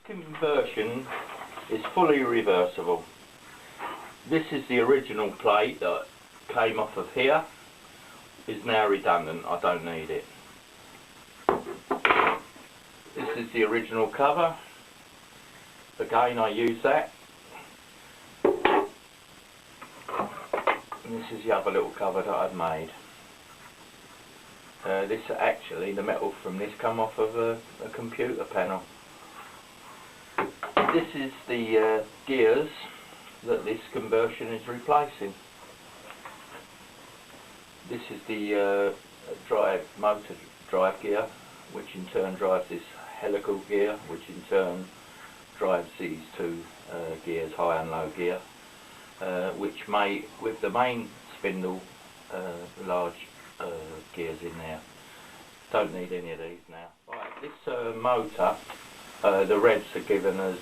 conversion is fully reversible. This is the original plate that came off of here. Is now redundant. I don't need it. This is the original cover. Again, I use that. And this is the other little cover that I've made. This actually, the metal from this come off of a computer panel. This is the gears that this conversion is replacing. This is the motor drive gear, which in turn drives this helical gear, which in turn drives these two gears, high and low gear, which may, with the main spindle, large gears in there. Don't need any of these now. Right, this motor, the revs are given as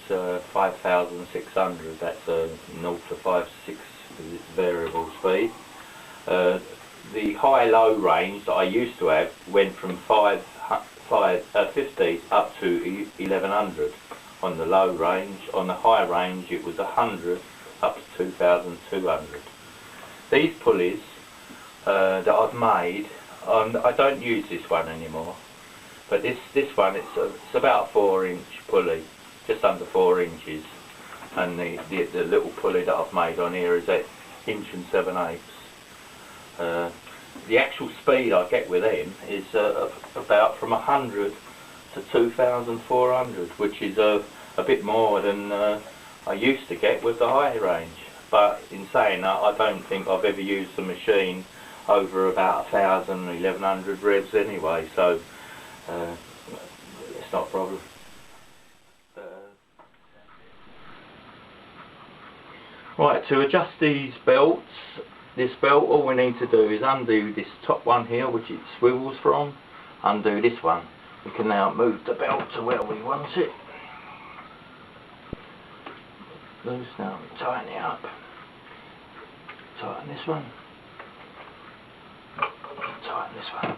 5,600. That's a 0 to 5 6 variable speed. The high-low range that I used to have went from 50 up to 1100 on the low range. On the high range it was 100 up to 2200. These pulleys that I've made, I don't use this one anymore, but this one, it's about a 4-inch pulley, just under 4 inches, and the little pulley that I've made on here is 1 7/8 inches. The actual speed I get with them is about from 100 to 2,400, which is a bit more than I used to get with the high range. But in saying that, I don't think I've ever used the machine over about 1,000, 1,100 revs anyway, so it's not a problem. Right, to adjust these belts, this belt, all we need to do is undo this top one here, which it swivels from, undo this one. We can now move the belt to where we want it. Loose now, tighten it up. Tighten this one. Tighten this one.